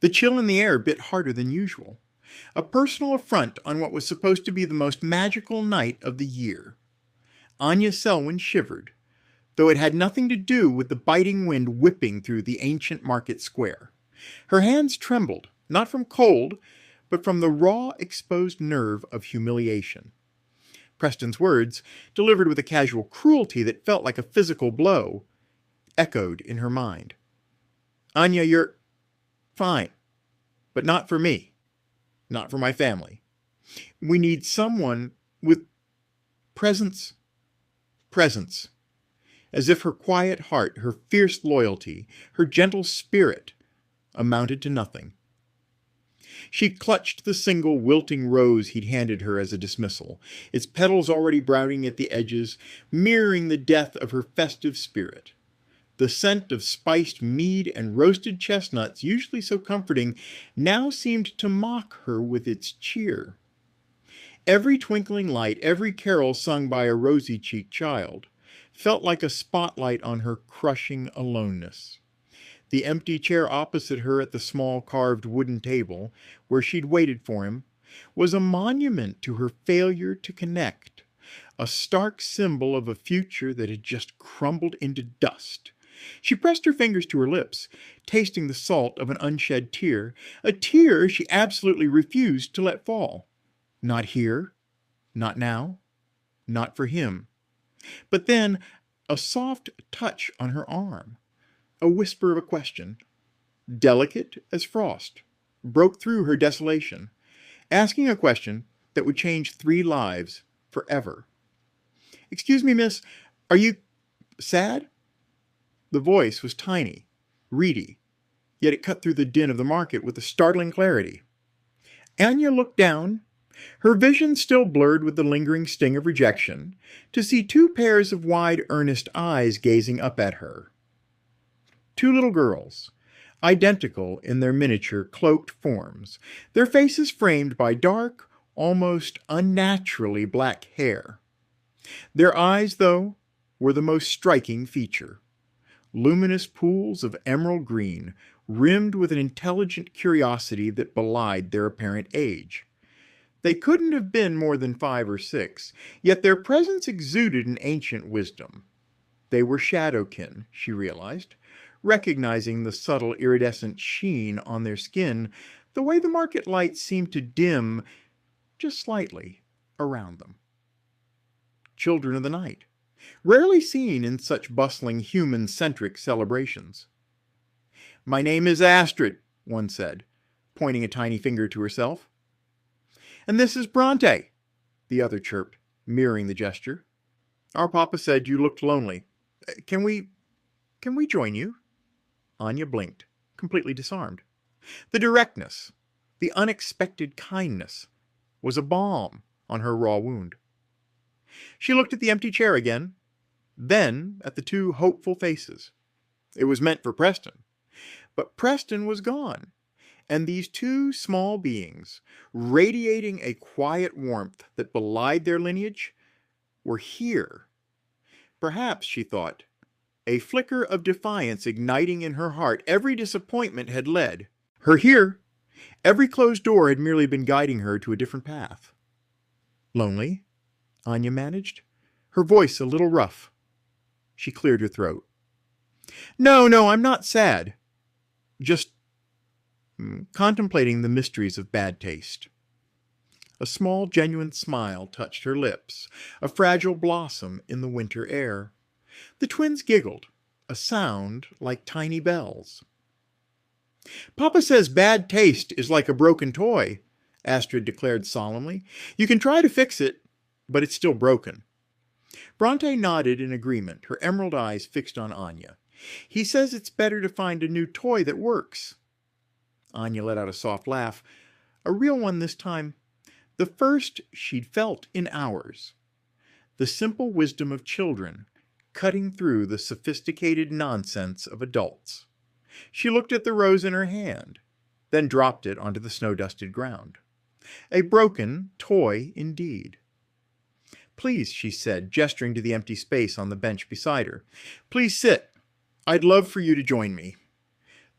The chill in the air bit harder than usual. A personal affront on what was supposed to be the most magical night of the year. Anya Selwyn shivered, though it had nothing to do with the biting wind whipping through the ancient market square. Her hands trembled, not from cold, but from the raw, exposed nerve of humiliation. Preston's words, delivered with a casual cruelty that felt like a physical blow, echoed in her mind. Anya, you're fine, but not for me, not for my family. We need someone with presence. Presence. As if her quiet heart, her fierce loyalty, her gentle spirit amounted to nothing. She clutched the single wilting rose he'd handed her as a dismissal, its petals already browning at the edges, mirroring the death of her festive spirit. The scent of spiced mead and roasted chestnuts, usually so comforting, now seemed to mock her with its cheer. Every twinkling light, every carol sung by a rosy-cheeked child, felt like a spotlight on her crushing aloneness. The empty chair opposite her at the small carved wooden table, where she'd waited for him, was a monument to her failure to connect, a stark symbol of a future that had just crumbled into dust. She pressed her fingers to her lips, tasting the salt of an unshed tear, a tear she absolutely refused to let fall. Not here, not now, not for him. But then, a soft touch on her arm, a whisper of a question, delicate as frost, broke through her desolation, asking a question that would change 3 lives forever. "Excuse me, miss, are you sad?" The voice was tiny, reedy, yet it cut through the din of the market with a startling clarity. Anya looked down, her vision still blurred with the lingering sting of rejection, to see 2 pairs of wide, earnest eyes gazing up at her. 2 little girls, identical in their miniature, cloaked forms, their faces framed by dark, almost unnaturally black hair. Their eyes, though, were the most striking feature. Luminous pools of emerald green, rimmed with an intelligent curiosity that belied their apparent age. They couldn't have been more than 5 or 6, yet their presence exuded an ancient wisdom. They were shadowkin, she realized, recognizing the subtle iridescent sheen on their skin, the way the market light seemed to dim, just slightly, around them. Children of the night, rarely seen in such bustling human-centric celebrations. "My name is Astrid," one said, pointing a tiny finger to herself. "And this is Bronte," the other chirped, mirroring the gesture. "Our papa said you looked lonely. Can we join you?" Anya blinked, completely disarmed. The directness, the unexpected kindness, was a balm on her raw wound. She looked at the empty chair again, then at the 2 hopeful faces. It was meant for Preston. But Preston was gone, and these 2 small beings, radiating a quiet warmth that belied their lineage, were here. Perhaps, she thought, a flicker of defiance igniting in her heart every disappointment had led her here. Every closed door had merely been guiding her to a different path. "Lonely?" Anya managed, her voice a little rough. She cleared her throat. No, I'm not sad. Just contemplating the mysteries of bad taste." A small, genuine smile touched her lips, a fragile blossom in the winter air. The twins giggled, a sound like tiny bells. "Papa says bad taste is like a broken toy," Astrid declared solemnly. "You can try to fix it, but it's still broken." Bronte nodded in agreement, her emerald eyes fixed on Anya. "He says it's better to find a new toy that works." Anya let out a soft laugh, a real one this time, the first she'd felt in hours. The simple wisdom of children, cutting through the sophisticated nonsense of adults. She looked at the rose in her hand, then dropped it onto the snow-dusted ground. A broken toy indeed. "Please," she said, gesturing to the empty space on the bench beside her. "Please sit. I'd love for you to join me."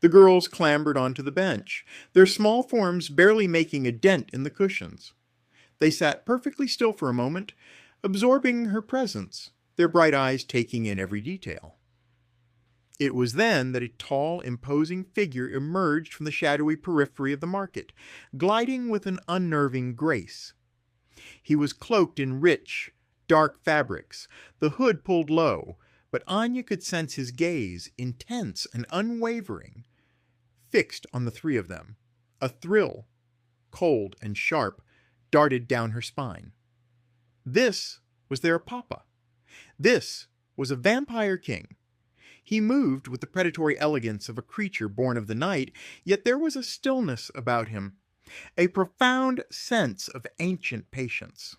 The girls clambered onto the bench, their small forms barely making a dent in the cushions. They sat perfectly still for a moment, absorbing her presence, their bright eyes taking in every detail. It was then that a tall, imposing figure emerged from the shadowy periphery of the market, gliding with an unnerving grace. He was cloaked in rich, dark fabrics, the hood pulled low, but Anya could sense his gaze, intense and unwavering, fixed on the three of them. A thrill, cold and sharp, darted down her spine. This was their papa. This was a vampire king. He moved with the predatory elegance of a creature born of the night, yet there was a stillness about him, a profound sense of ancient patience.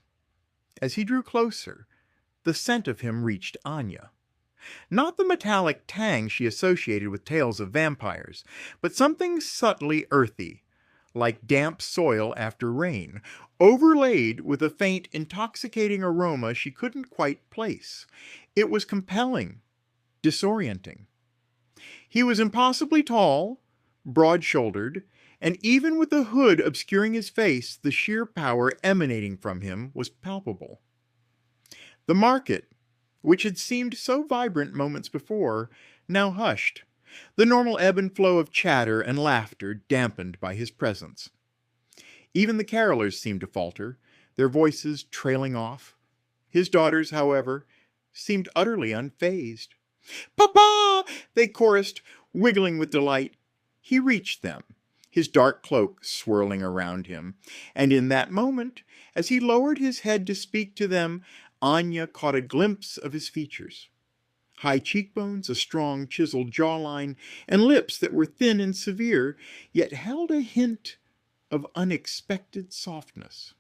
As he drew closer, the scent of him reached Anya. Not the metallic tang she associated with tales of vampires, but something subtly earthy, like damp soil after rain, overlaid with a faint, intoxicating aroma she couldn't quite place. It was compelling, disorienting. He was impossibly tall, broad-shouldered, and even with the hood obscuring his face, the sheer power emanating from him was palpable. The market, which had seemed so vibrant moments before, now hushed, the normal ebb and flow of chatter and laughter dampened by his presence. Even the carolers seemed to falter, their voices trailing off. His daughters, however, seemed utterly unfazed. "Papa!" they chorused, wiggling with delight. He reached them, his dark cloak swirling around him, and in that moment, as he lowered his head to speak to them, Anya caught a glimpse of his features. High cheekbones, a strong chiseled jawline, and lips that were thin and severe, yet held a hint of unexpected softness.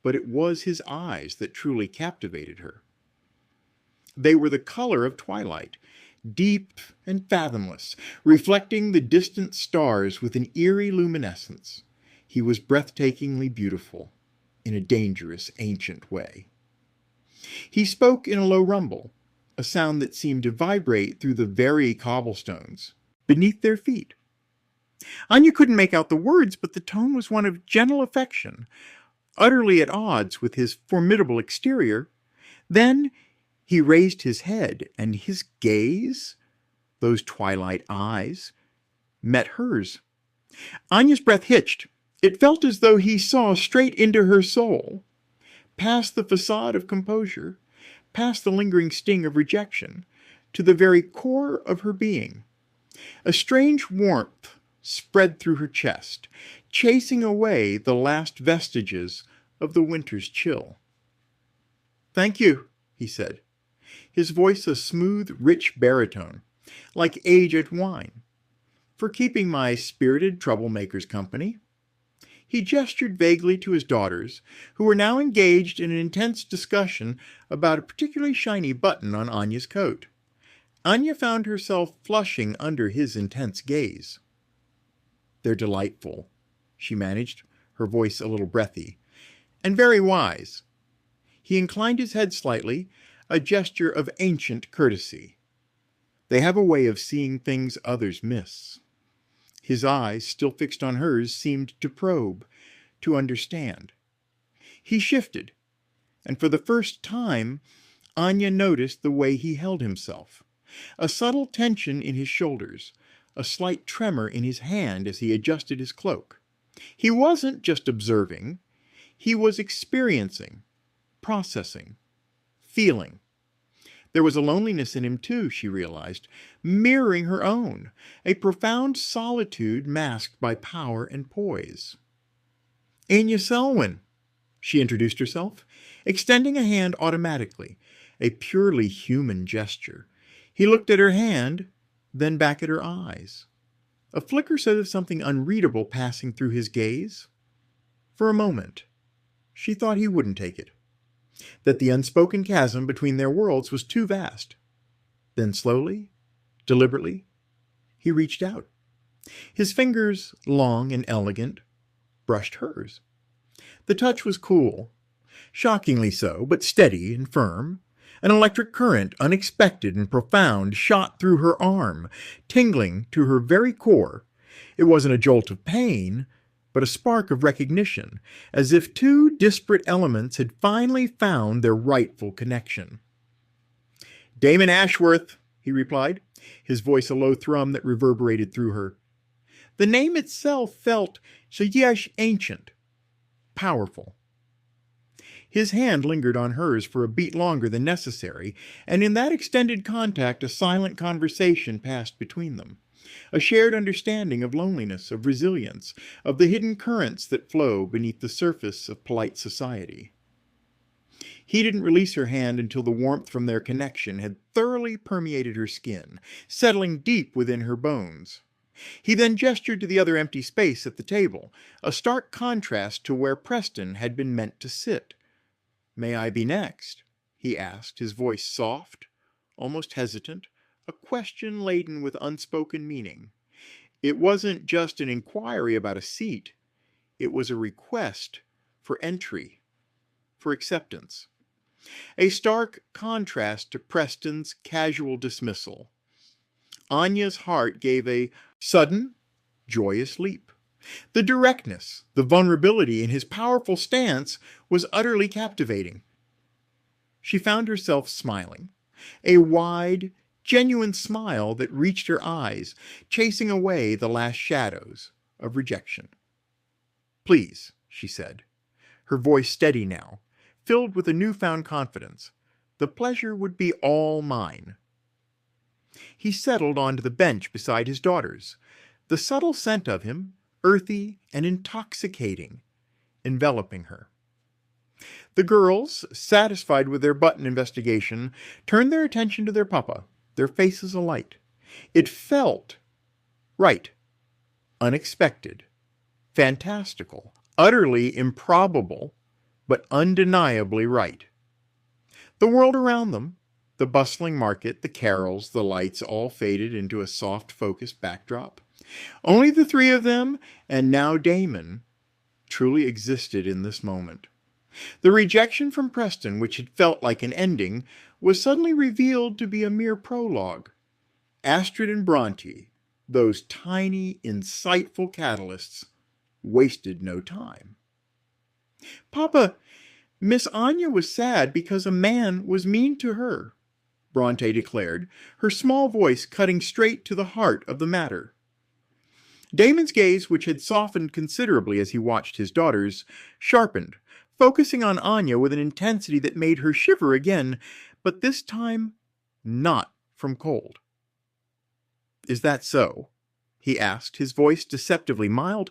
But it was his eyes that truly captivated her. They were the color of twilight, deep and fathomless, reflecting the distant stars with an eerie luminescence. He was breathtakingly beautiful, in a dangerous, ancient way. He spoke in a low rumble, a sound that seemed to vibrate through the very cobblestones beneath their feet. Anya couldn't make out the words, but the tone was one of gentle affection, utterly at odds with his formidable exterior. Then he raised his head, and his gaze, those twilight eyes, met hers. Anya's breath hitched. It felt as though he saw straight into her soul, past the facade of composure, past the lingering sting of rejection, to the very core of her being. A strange warmth spread through her chest, chasing away the last vestiges of the winter's chill. "Thank you," he said, his voice a smooth, rich baritone, like aged wine, "for keeping my spirited troublemakers company." He gestured vaguely to his daughters, who were now engaged in an intense discussion about a particularly shiny button on Anya's coat. Anya found herself flushing under his intense gaze. "They're delightful," she managed, her voice a little breathy, "and very wise." He inclined his head slightly, a gesture of ancient courtesy. "They have a way of seeing things others miss." His eyes, still fixed on hers, seemed to probe, to understand. He shifted, and for the first time, Anya noticed the way he held himself. A subtle tension in his shoulders, a slight tremor in his hand as he adjusted his cloak. He wasn't just observing, he was experiencing, processing, feeling. There was a loneliness in him too, she realized, mirroring her own, a profound solitude masked by power and poise. "Anya Selwyn," she introduced herself, extending a hand automatically, a purely human gesture. He looked at her hand, then back at her eyes. A flicker said of something unreadable passing through his gaze. For a moment, she thought he wouldn't take it, that the unspoken chasm between their worlds was too vast. Then slowly, deliberately, he reached out. His fingers, long and elegant, brushed hers. The touch was cool, shockingly so, but steady and firm, An electric current, unexpected and profound, shot through her arm, tingling to her very core. It wasn't a jolt of pain, but a spark of recognition, as if two disparate elements had finally found their rightful connection. "Damon Ashworth," he replied, his voice a low thrum that reverberated through her. The name itself felt ancient, powerful. His hand lingered on hers for a beat longer than necessary, and in that extended contact a silent conversation passed between them. A shared understanding of loneliness, of resilience, of the hidden currents that flow beneath the surface of polite society. He didn't release her hand until the warmth from their connection had thoroughly permeated her skin, settling deep within her bones. He then gestured to the other empty space at the table, a stark contrast to where Preston had been meant to sit. "May I be next?" he asked, his voice soft, almost hesitant, a question laden with unspoken meaning. It wasn't just an inquiry about a seat. It was a request for entry, for acceptance. A stark contrast to Preston's casual dismissal. Anya's heart gave a sudden, joyous leap. The directness, the vulnerability in his powerful stance was utterly captivating. She found herself smiling, a wide, genuine smile that reached her eyes, chasing away the last shadows of rejection. "Please," she said, her voice steady now, filled with a newfound confidence. "The pleasure would be all mine." He settled onto the bench beside his daughters, the subtle scent of him, earthy and intoxicating, enveloping her. The girls, satisfied with their button investigation, turned their attention to their papa, their faces alight. It felt right, unexpected, fantastical, utterly improbable, but undeniably right. The world around them, the bustling market, the carols, the lights, all faded into a soft, focused backdrop. Only the three of them, and now Damon, truly existed in this moment. The rejection from Preston, which had felt like an ending, was suddenly revealed to be a mere prologue. Astrid and Bronte, those tiny, insightful catalysts, wasted no time. "Papa, Miss Anya was sad because a man was mean to her," Bronte declared, her small voice cutting straight to the heart of the matter. Damon's gaze, which had softened considerably as he watched his daughters, sharpened, focusing on Anya with an intensity that made her shiver again, but this time not from cold. "Is that so?" he asked, his voice deceptively mild,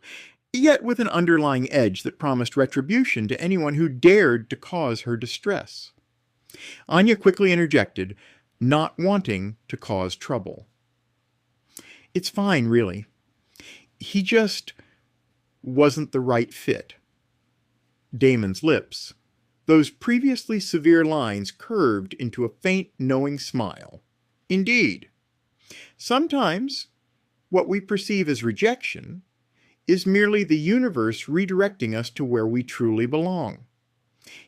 yet with an underlying edge that promised retribution to anyone who dared to cause her distress. Anya quickly interjected, not wanting to cause trouble. "It's fine, really. He just wasn't the right fit." Damon's lips, those previously severe lines, curved into a faint, knowing smile. "Indeed. Sometimes what we perceive as rejection is merely the universe redirecting us to where we truly belong."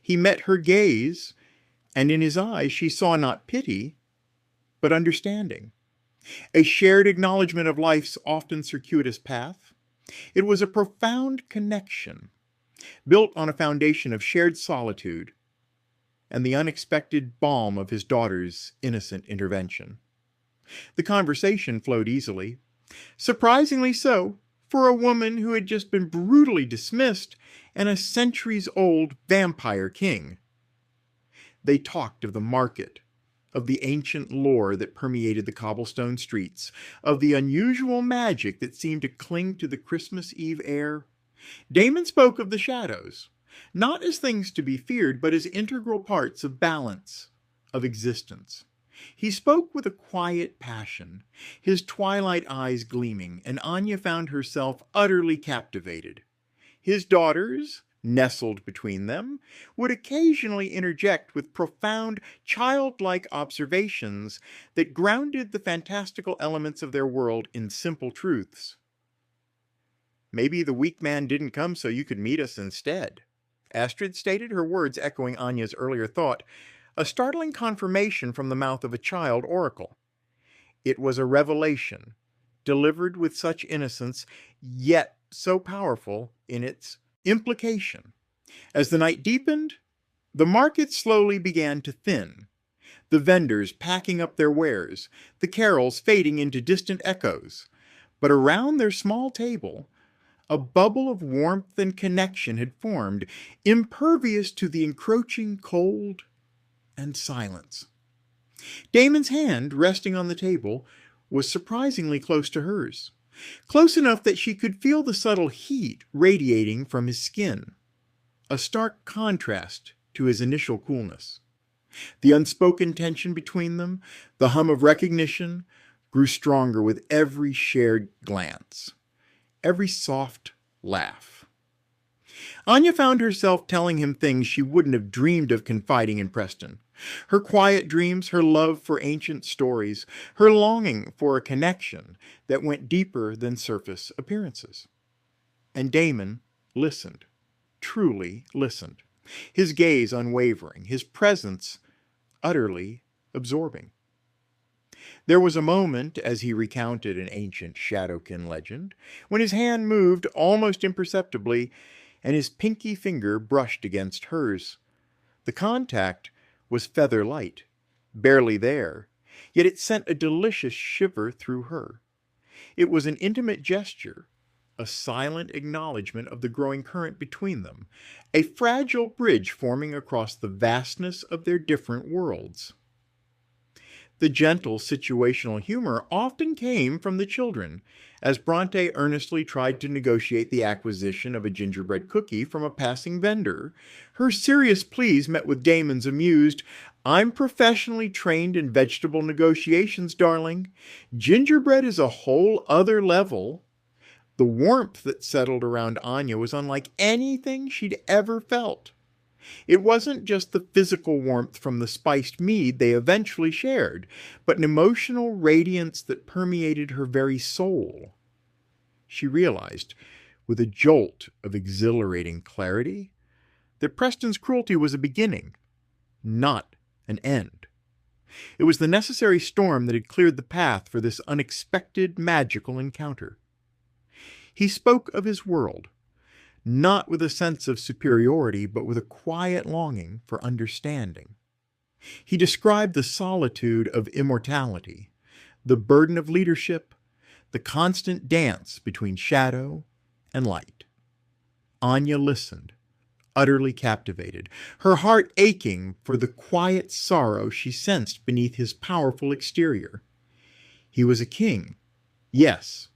He met her gaze, and in his eyes she saw not pity, but understanding. A shared acknowledgement of life's often circuitous path. It was a profound connection, built on a foundation of shared solitude and the unexpected balm of his daughter's innocent intervention. The conversation flowed easily, surprisingly so for a woman who had just been brutally dismissed and a centuries-old vampire king. They talked of the market, of the ancient lore that permeated the cobblestone streets, of the unusual magic that seemed to cling to the Christmas Eve air. Damon spoke of the shadows, not as things to be feared, but as integral parts of balance, of existence. He spoke with a quiet passion, his twilight eyes gleaming, and Anya found herself utterly captivated. His daughters, nestled between them, would occasionally interject with profound, childlike observations that grounded the fantastical elements of their world in simple truths. "Maybe the weak man didn't come so you could meet us instead," Astrid stated, her words echoing Anya's earlier thought. a startling confirmation from the mouth of a child oracle. It was a revelation, delivered with such innocence, yet so powerful in its implication. As the night deepened, the market slowly began to thin, the vendors packing up their wares, the carols fading into distant echoes. But around their small table, a bubble of warmth and connection had formed, impervious to the encroaching cold and silence. Damon's hand, resting on the table, was surprisingly close to hers, close enough that she could feel the subtle heat radiating from his skin, a stark contrast to his initial coolness. The unspoken tension between them, the hum of recognition, grew stronger with every shared glance, every soft laugh. Anya found herself telling him things she wouldn't have dreamed of confiding in Preston. Her quiet dreams, her love for ancient stories, her longing for a connection that went deeper than surface appearances. And Damon listened, truly listened, his gaze unwavering, his presence utterly absorbing. There was a moment, as he recounted an ancient Shadowkin legend, when his hand moved almost imperceptibly, and his pinky finger brushed against hers. The contact was feather light, barely there, yet it sent a delicious shiver through her. It was an intimate gesture, a silent acknowledgement of the growing current between them, a fragile bridge forming across the vastness of their different worlds. The gentle situational humor often came from the children, as Bronte earnestly tried to negotiate the acquisition of a gingerbread cookie from a passing vendor. Her serious pleas met with Damon's amused, "I'm professionally trained in vegetable negotiations, darling. Gingerbread is a whole other level." The warmth that settled around Anya was unlike anything she'd ever felt. It wasn't just the physical warmth from the spiced mead they eventually shared, but an emotional radiance that permeated her very soul. She realized, with a jolt of exhilarating clarity, that Preston's cruelty was a beginning, not an end. It was the necessary storm that had cleared the path for this unexpected, magical encounter. He spoke of his world, not with a sense of superiority, but with a quiet longing for understanding. He described the solitude of immortality, the burden of leadership, the constant dance between shadow and light. Anya listened, utterly captivated, her heart aching for the quiet sorrow she sensed beneath his powerful exterior. He was a king, yes,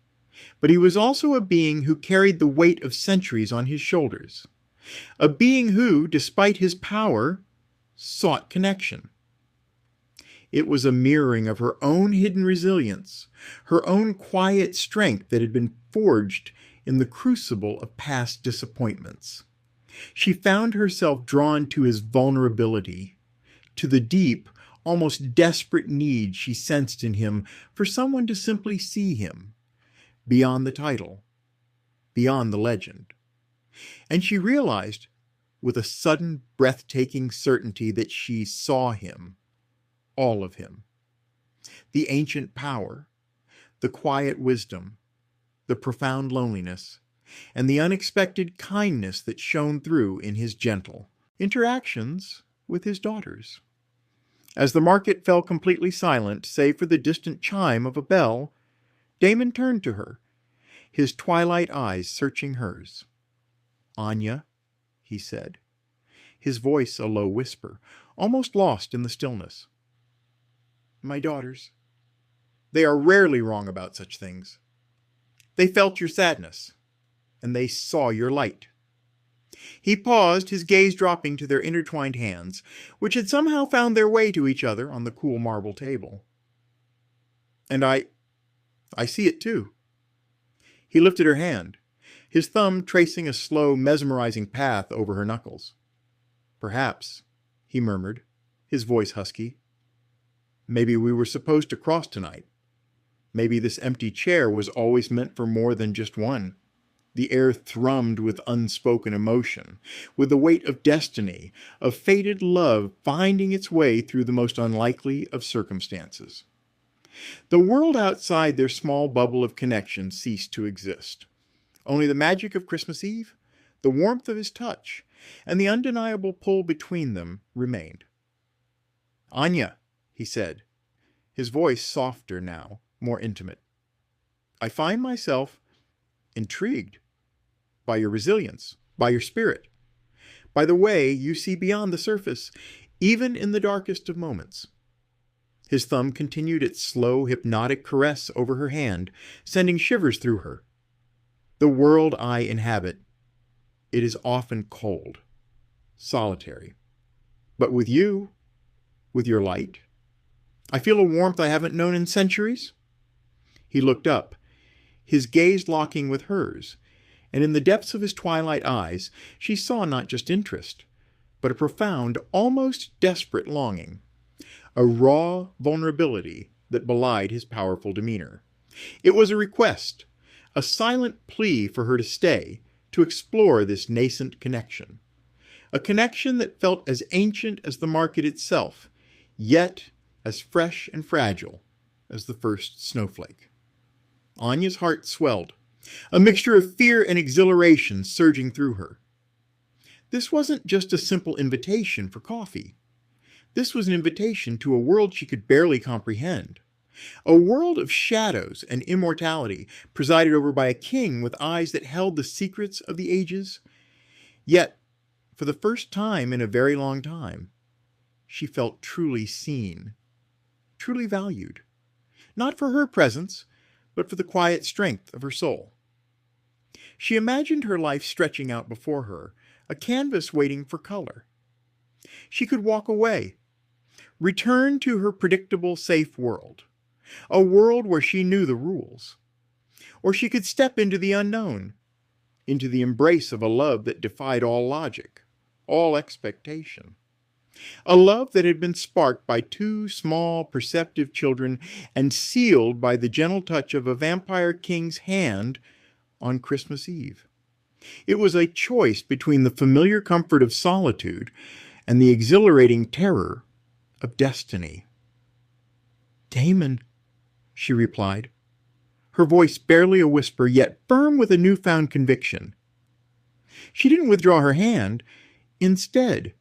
but he was also a being who carried the weight of centuries on his shoulders, a being who, despite his power, sought connection. It was a mirroring of her own hidden resilience, her own quiet strength that had been forged in the crucible of past disappointments. She found herself drawn to his vulnerability, to the deep, almost desperate need she sensed in him for someone to simply see him, beyond the title, beyond the legend. And she realized, with a sudden, breathtaking certainty, that she saw him, all of him. The ancient power, the quiet wisdom, the profound loneliness, and the unexpected kindness that shone through in his gentle interactions with his daughters. As the market fell completely silent, save for the distant chime of a bell, Damon turned to her, his twilight eyes searching hers. "Anya," he said, his voice a low whisper, almost lost in the stillness. "My daughters, they are rarely wrong about such things. They felt your sadness, and they saw your light." He paused, his gaze dropping to their intertwined hands, which had somehow found their way to each other on the cool marble table. "And I see it too." He lifted her hand, his thumb tracing a slow, mesmerizing path over her knuckles. "Perhaps," he murmured, his voice husky, "maybe we were supposed to cross tonight. Maybe this empty chair was always meant for more than just one." The air thrummed with unspoken emotion, with the weight of destiny, of fated love finding its way through the most unlikely of circumstances. The world outside their small bubble of connection ceased to exist. Only the magic of Christmas Eve, the warmth of his touch, and the undeniable pull between them remained. "Anya," he said, his voice softer now, more intimate, "I find myself intrigued by your resilience, by your spirit, by the way you see beyond the surface, even in the darkest of moments." His thumb continued its slow, hypnotic caress over her hand, sending shivers through her. "The world I inhabit, it is often cold, solitary. But with you, with your light, I feel a warmth I haven't known in centuries." He looked up, his gaze locking with hers, and in the depths of his twilight eyes she saw not just interest, but a profound, almost desperate longing, a raw vulnerability that belied his powerful demeanor. It was a request, a silent plea for her to stay, to explore this nascent connection, a connection that felt as ancient as the market itself, yet as fresh and fragile as the first snowflake. Anya's heart swelled, a mixture of fear and exhilaration surging through her. This wasn't just a simple invitation for coffee. This was an invitation to a world she could barely comprehend, a world of shadows and immortality presided over by a king with eyes that held the secrets of the ages. Yet, for the first time in a very long time, she felt truly seen, truly valued, not for her presence, but for the quiet strength of her soul. She imagined her life stretching out before her, a canvas waiting for color. She could walk away, return to her predictable, safe world, a world where she knew the rules. Or she could step into the unknown, into the embrace of a love that defied all logic, all expectation. A love that had been sparked by two small, perceptive children and sealed by the gentle touch of a vampire king's hand on Christmas Eve. It was a choice between the familiar comfort of solitude and the exhilarating terror of destiny. "Damon," she replied, her voice barely a whisper, yet firm with a newfound conviction. She didn't withdraw her hand. Instead,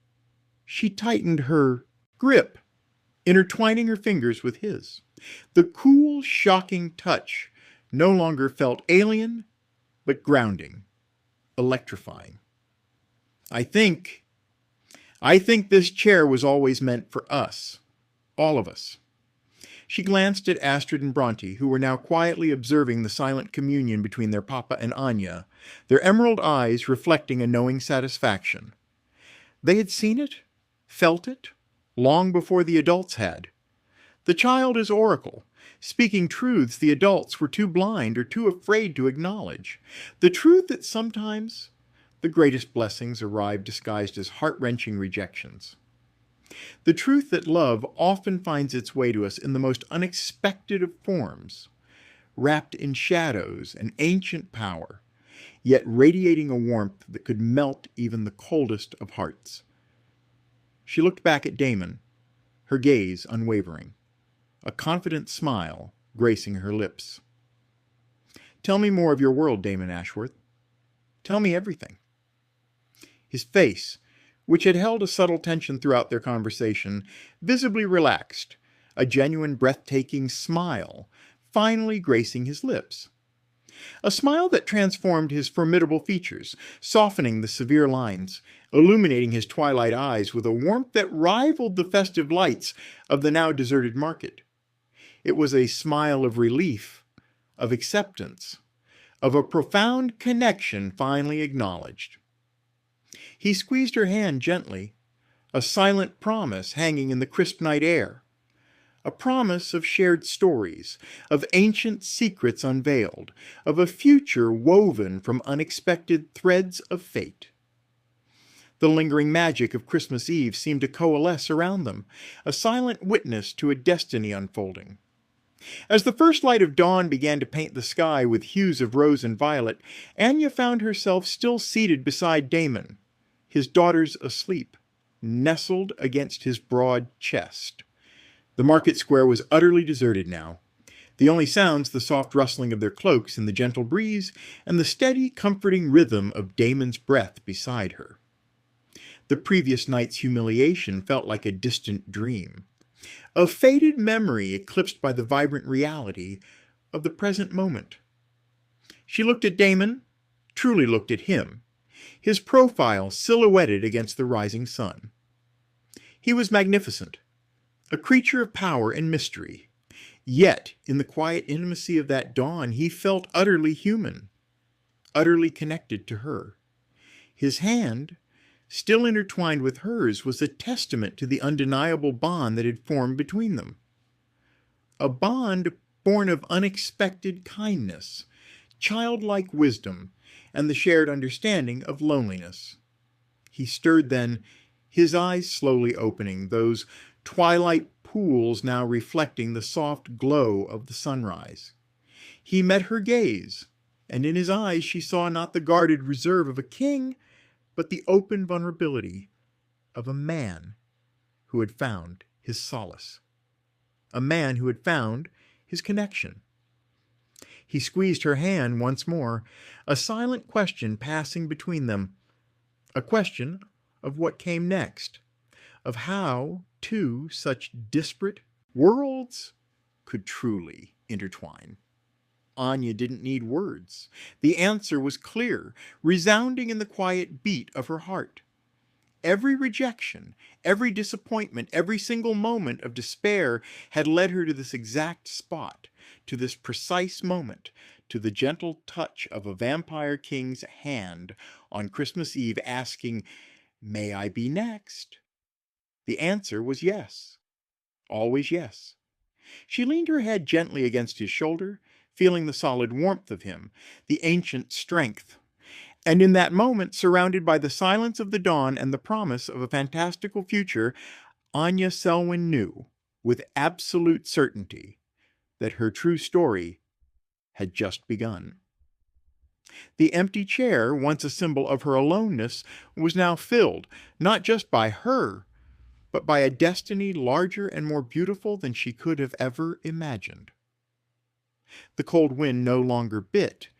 she tightened her grip, intertwining her fingers with his. The cool, shocking touch no longer felt alien, but grounding, electrifying. I think this chair was always meant for us, all of us." She glanced at Astrid and Bronte, who were now quietly observing the silent communion between their papa and Anya, their emerald eyes reflecting a knowing satisfaction. They had seen it, felt it, long before the adults had. The child is oracle, speaking truths the adults were too blind or too afraid to acknowledge. The truth that sometimes the greatest blessings arrive disguised as heart-wrenching rejections. The truth that love often finds its way to us in the most unexpected of forms, wrapped in shadows and ancient power, yet radiating a warmth that could melt even the coldest of hearts. She looked back at Damon, her gaze unwavering, a confident smile gracing her lips. "Tell me more of your world, Damon Ashworth. Tell me everything." His face, which had held a subtle tension throughout their conversation, visibly relaxed, a genuine breathtaking smile finally gracing his lips. A smile that transformed his formidable features, softening the severe lines, illuminating his twilight eyes with a warmth that rivaled the festive lights of the now deserted market. It was a smile of relief, of acceptance, of a profound connection finally acknowledged. He squeezed her hand gently, a silent promise hanging in the crisp night air, a promise of shared stories, of ancient secrets unveiled, of a future woven from unexpected threads of fate. The lingering magic of Christmas Eve seemed to coalesce around them, a silent witness to a destiny unfolding. As the first light of dawn began to paint the sky with hues of rose and violet, Anya found herself still seated beside Damon, his daughters asleep, nestled against his broad chest. The market square was utterly deserted now. The only sounds the soft rustling of their cloaks in the gentle breeze and the steady, comforting rhythm of Damon's breath beside her. The previous night's humiliation felt like a distant dream, a faded memory eclipsed by the vibrant reality of the present moment. She looked at Damon, truly looked at him, his profile silhouetted against the rising sun. He was magnificent, a creature of power and mystery. Yet, in the quiet intimacy of that dawn, he felt utterly human, utterly connected to her. His hand, still intertwined with hers, was a testament to the undeniable bond that had formed between them. A bond born of unexpected kindness, childlike wisdom, and the shared understanding of loneliness. He stirred then, his eyes slowly opening, those twilight pools now reflecting the soft glow of the sunrise. He met her gaze, and in his eyes she saw not the guarded reserve of a king, but the open vulnerability of a man who had found his solace, a man who had found his connection. He squeezed her hand once more, a silent question passing between them, a question of what came next, of how two such disparate worlds could truly intertwine. Anya didn't need words. The answer was clear, resounding in the quiet beat of her heart. Every rejection, every disappointment, every single moment of despair had led her to this exact spot, to this precise moment, to the gentle touch of a vampire king's hand on Christmas Eve asking, "May I be next?" The answer was yes. Always yes. She leaned her head gently against his shoulder, feeling the solid warmth of him, the ancient strength. And in that moment, surrounded by the silence of the dawn and the promise of a fantastical future, Anya Selwyn knew, with absolute certainty, that her true story had just begun. The empty chair, once a symbol of her aloneness, was now filled, not just by her, but by a destiny larger and more beautiful than she could have ever imagined. The cold wind no longer bit.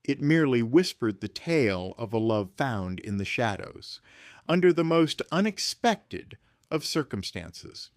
It merely whispered the tale of a love found in the shadows, under the most unexpected of circumstances.